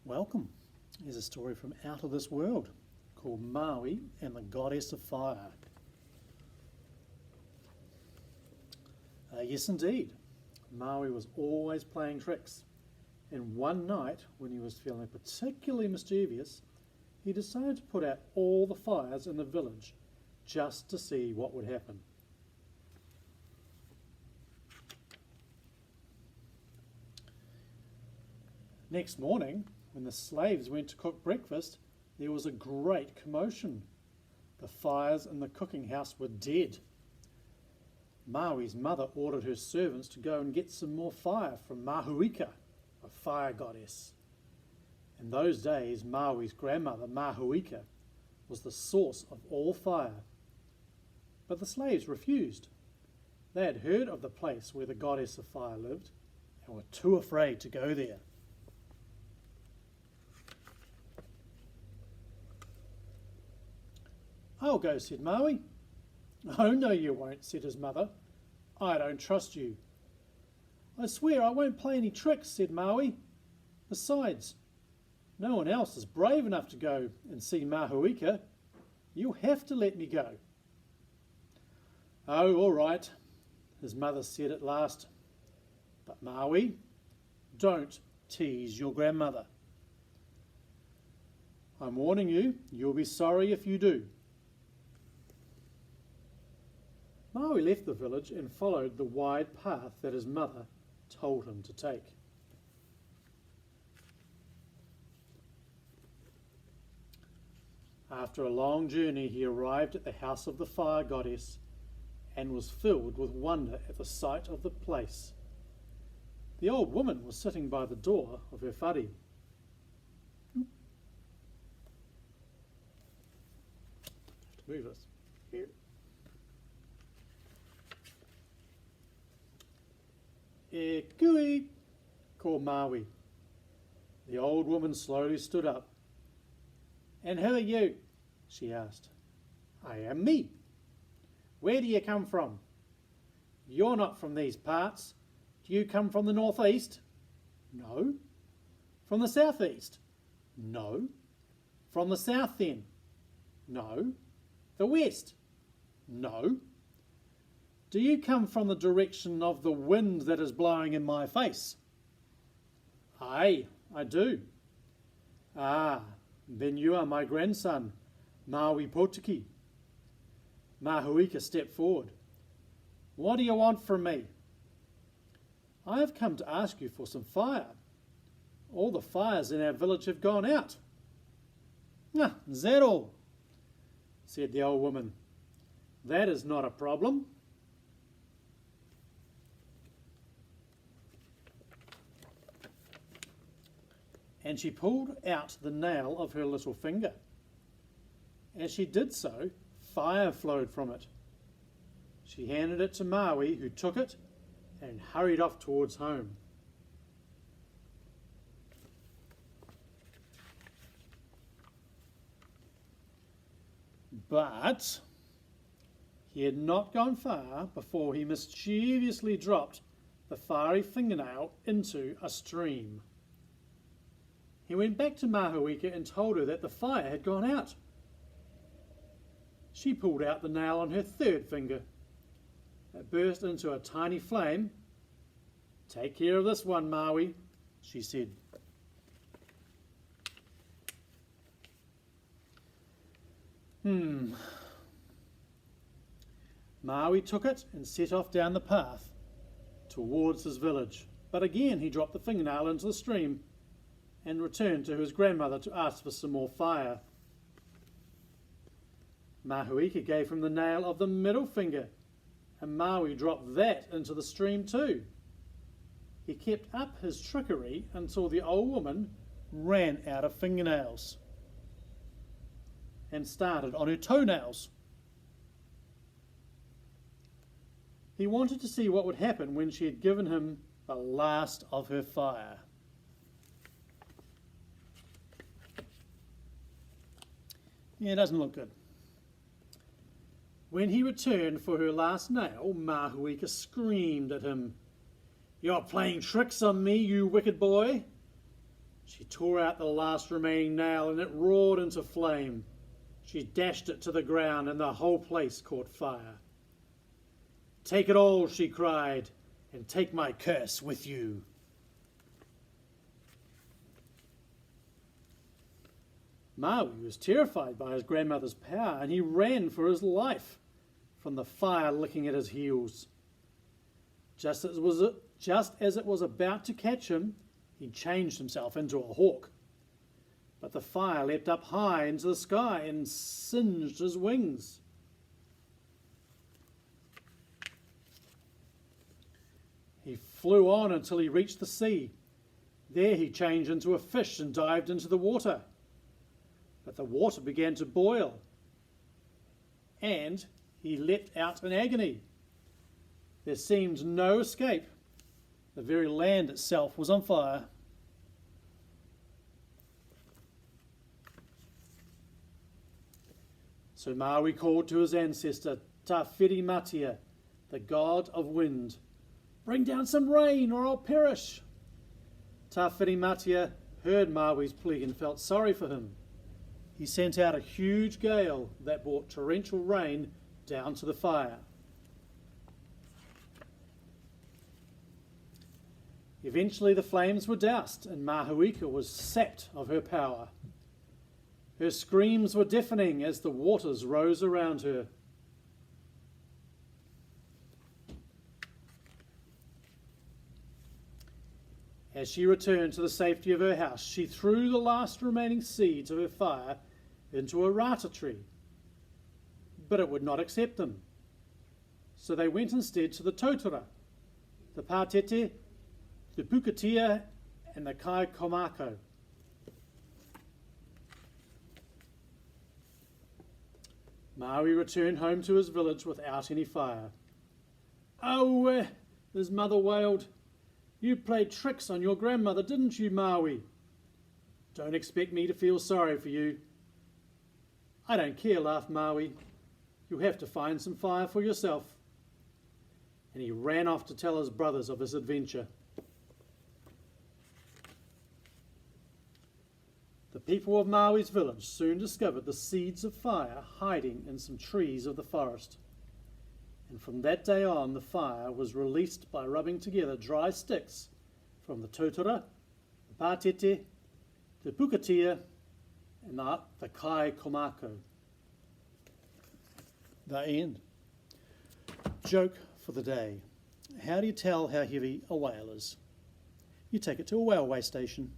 Welcome is a story from out of this world called Maui and the Goddess of Fire. Yes, indeed. Maui was always playing tricks, and one night when he was feeling particularly mischievous, he decided to put out all the fires in the village just to see what would happen. Next morning, when the slaves went to cook breakfast, there was a great commotion. The fires in the cooking house were dead. Maui's mother ordered her servants to go and get some more fire from Mahuika, a fire goddess. In those days, Maui's grandmother, Mahuika, was the source of all fire. But the slaves refused. They had heard of the place where the goddess of fire lived and were too afraid to go there. "I'll go," said Maui. "Oh, no, you won't," said his mother. "I don't trust you." "I swear I won't play any tricks," said Maui. "Besides, no one else is brave enough to go and see Mahuika. You'll have to let me go." "Oh, all right," his mother said at last. "But Maui, don't tease your grandmother. I'm warning you, you'll be sorry if you do." Maui left the village and followed the wide path that his mother told him to take. After a long journey, he arrived at the house of the fire goddess and was filled with wonder at the sight of the place. The old woman was sitting by the door of her whare. Move this here. "E kui," called Maui. The old woman slowly stood up. "And who are you?" she asked. "I am me." "Where do you come from?" "You're not from these parts. Do you come from the northeast?" "No." "From the southeast?" "No." "From the south then?" "No." "The west?" "No." "Do you come from the direction of the wind that is blowing in my face?" "Aye, I do." "Ah, then you are my grandson, Maui Potiki." Mahuika stepped forward. "What do you want from me?" "I have come to ask you for some fire. All the fires in our village have gone out." "Ah, is that all?" said the old woman. "That is not a problem." And she pulled out the nail of her little finger. As she did so, fire flowed from it. She handed it to Maui, who took it and hurried off towards home. But he had not gone far before he mischievously dropped the fiery fingernail into a stream. He went back to Mahuika and told her that the fire had gone out. She pulled out the nail on her third finger. It burst into a tiny flame. "Take care of this one, Maui," she said. Maui took it and set off down the path towards his village. But again he dropped the fingernail into the stream and returned to his grandmother to ask for some more fire. Mahuika gave him the nail of the middle finger, and Maui dropped that into the stream too. He kept up his trickery until the old woman ran out of fingernails and started on her toenails. He wanted to see what would happen when she had given him the last of her fire. Yeah, it doesn't look good. When he returned for her last nail, Mahuika screamed at him, "You're playing tricks on me, you wicked boy." She tore out the last remaining nail and it roared into flame. She dashed it to the ground and the whole place caught fire. "Take it all," she cried, "and take my curse with you." Maui was terrified by his grandmother's power and he ran for his life from the fire licking at his heels. Just as it was about to catch him, he changed himself into a hawk. But the fire leapt up high into the sky and singed his wings. He flew on until he reached the sea. There he changed into a fish and dived into the water. But the water began to boil, and he leapt out in agony. There seemed no escape. The very land itself was on fire. So Maui called to his ancestor, Tawhiri-Matia, the god of wind. "Bring down some rain or I'll perish." Tawhiri-Matia heard Maui's plea and felt sorry for him. He sent out a huge gale that brought torrential rain down to the fire. Eventually the flames were doused and Mahuika was sapped of her power. Her screams were deafening as the waters rose around her. As she returned to the safety of her house, she threw the last remaining seeds of her fire into a rata tree. But it would not accept them. So they went instead to the totara, the Pātete, the Pukatia, and the Kai-Komako. Maui returned home to his village without any fire. "Oh," his mother wailed, "you played tricks on your grandmother, didn't you, Maui? Don't expect me to feel sorry for you." "I don't care," laughed Maui. "You'll have to find some fire for yourself." And he ran off to tell his brothers of his adventure. The people of Maui's village soon discovered the seeds of fire hiding in some trees of the forest. And from that day on, the fire was released by rubbing together dry sticks from the totara, the Pātete, the Pukatia, and the Kai-Komako. The end. Joke for the day. How do you tell how heavy a whale is? You take it to a whaleway station.